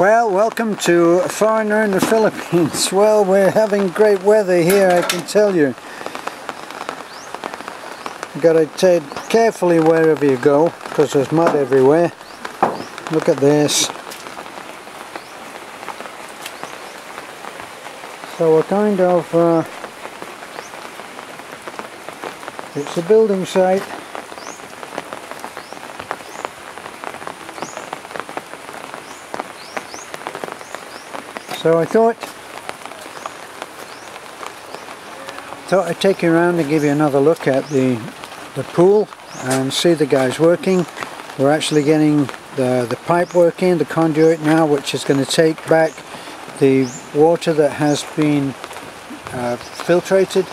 Well, welcome to A Foreigner in the Philippines. Well, we're having great weather here, I can tell you. You've got to tread carefully wherever you go, because there's mud everywhere. Look at this. So we're kind of, it's a building site. So I thought I'd take you around and give you another look at the pool and see the guys working. We're actually getting the pipe working, the conduit now, which is going to take back the water that has been filtrated,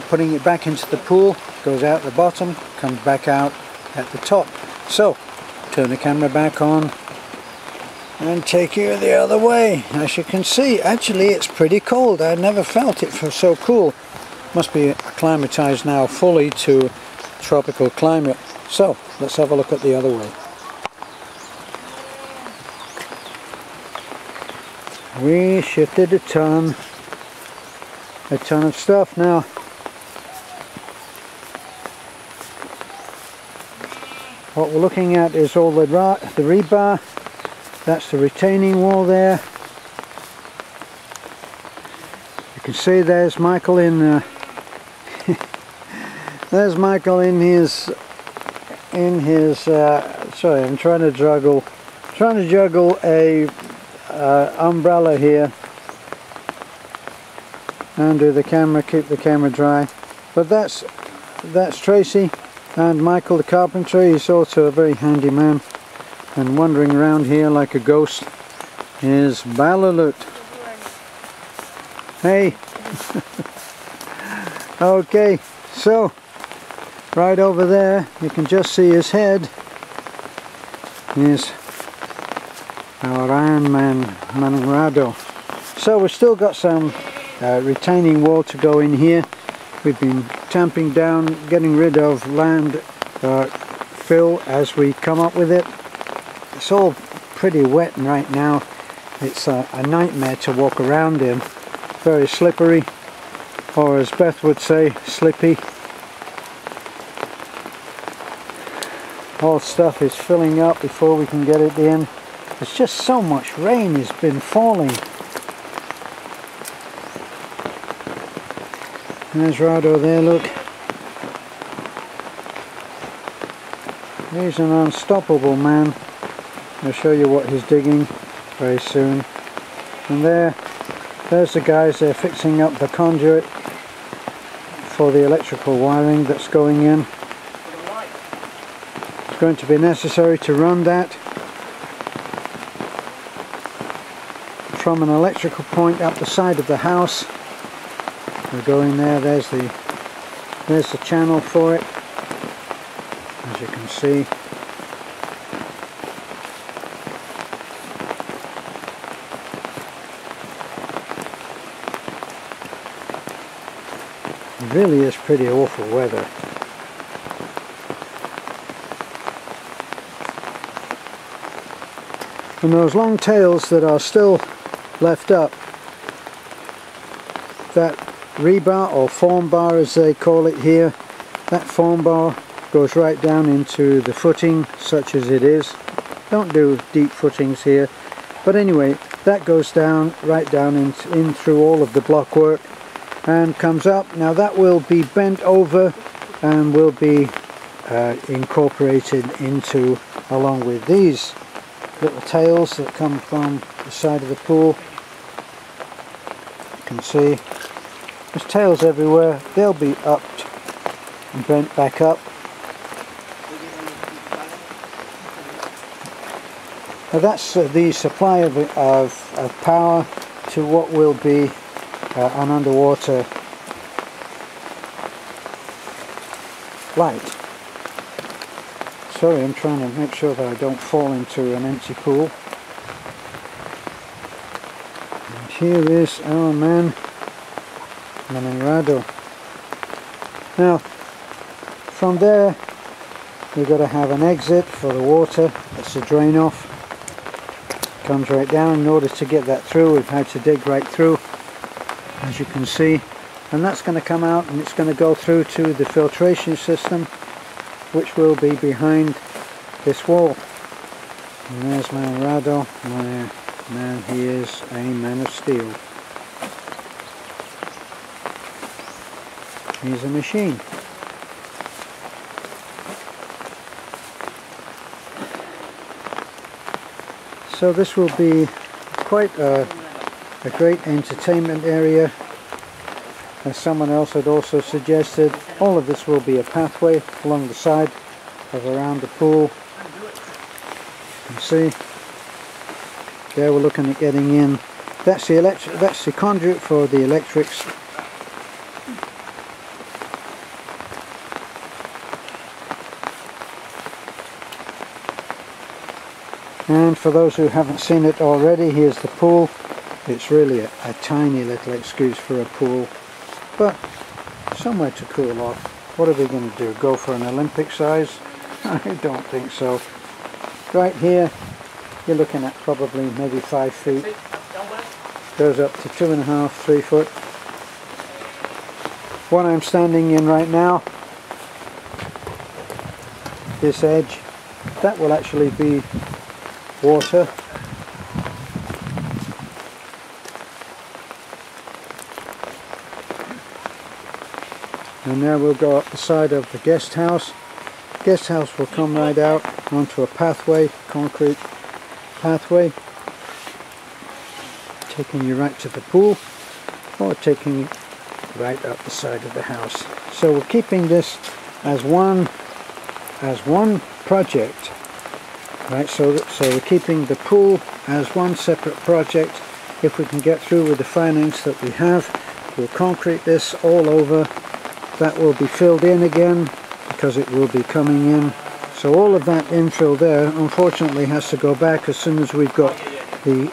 putting it back into the pool, goes out the bottom, comes back out at the top. So, turn the camera back on and take you the other way. As you can see, actually it's pretty cold. I never felt it so cool. Must be acclimatized now fully to tropical climate. So let's have a look at the other way. We shifted a ton of stuff now. What we're looking at is all the rebar. That's the retaining wall there. You can see there's Michael in there's Michael in his sorry, I'm trying to juggle a umbrella here and do the camera, keep the camera dry. But that's Tracy, and Michael the carpenter. He's also a very handy man. And wandering around here like a ghost is Balalut. Hey! Okay, so right over there you can just see his head is our Iron Man Manrado. So we've still got some retaining wall to go in here. We've been tamping down, getting rid of land fill as we come up with it. It's all pretty wet right now. It's a nightmare to walk around in. Very slippery, or as Beth would say, slippy. All stuff is filling up before we can get it in. There's just so much rain has been falling. There's Rado there, look. He's an unstoppable man. I'll show you what he's digging very soon. And there's the guys there fixing up the conduit for the electrical wiring that's going in. It's going to be necessary to run that from an electrical point up the side of the house. We'll go in there, there's the channel for it, as you can see. It really is pretty awful weather. And those long tails that are still left up, that rebar or form bar as they call it here, that form bar goes right down into the footing such as it is. Don't do deep footings here, but anyway, that goes down right down in through all of the block work and comes up. Now that will be bent over and will be incorporated into, along with these little tails that come from the side of the pool. You can see there's tails everywhere. They'll be upped and bent back up. Now that's the supply of power to what will be an underwater light. Sorry, I'm trying to make sure that I don't fall into an empty pool. And here is our man Manrado. Now from there we've got to have an exit for the water. That's the drain off. Comes right down. In order to get that through, we've had to dig right through, as you can see, and that's going to come out and it's going to go through to the filtration system, which will be behind this wall. And there's Manarado, my man. He is a man of steel. He's a machine. So this will be quite a great entertainment area. As someone else had also suggested, all of this will be a pathway along the side of around the pool. You can see there we're looking at getting in. That's the conduit for the electrics. And for those who haven't seen it already, here's the pool. It's really a tiny little excuse for a pool, but somewhere to cool off. What are we going to do? Go for an Olympic size? I don't think so. Right here, you're looking at probably maybe 5 feet. Goes up to 2.5, 3 foot. What I'm standing in right now, this edge, that will actually be water. And now we'll go up the side of the guest house. Guest house will come right out onto a pathway, concrete pathway, taking you right to the pool, or taking you right up the side of the house. So we're keeping this as one project. Right, so we're keeping the pool as one separate project. If we can get through with the finance that we have, we'll concrete this all over. That will be filled in again because it will be coming in. So all of that infill there, unfortunately, has to go back as soon as we've got the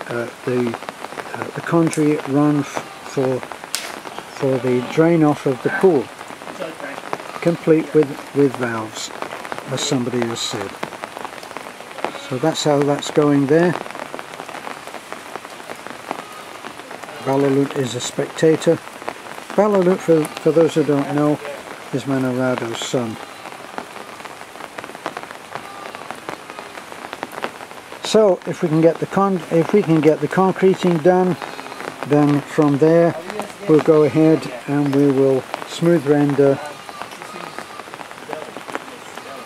conduit run for the drain off of the pool, complete with valves, as somebody has said. So that's how that's going there. Balalut is a spectator. Balalut, for those who don't know, is Manarado's son. So if we can get the concreting done, then from there we'll go ahead and we will smooth render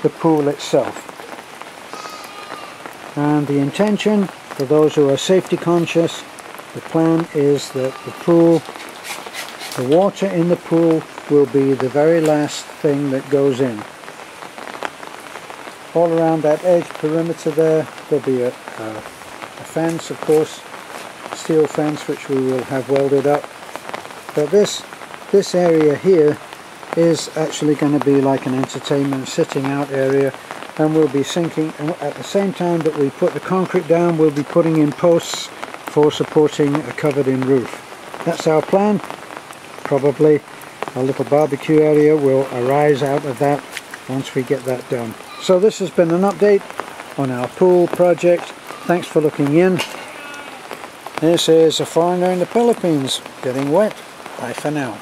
the pool itself. And the intention, for those who are safety conscious, the plan is that the water in the pool will be the very last thing that goes in. All around that edge perimeter there'll be a fence, of course, steel fence, which we will have welded up. But this area here is actually going to be like an entertainment sitting out area. And we'll be sinking, and at the same time that we put the concrete down, we'll be putting in posts for supporting a covered in roof. That's our plan. Probably a little barbecue area will arise out of that once we get that done. So this has been an update on our pool project. Thanks for looking in. This is a foreigner in the Philippines getting wet. Bye for now.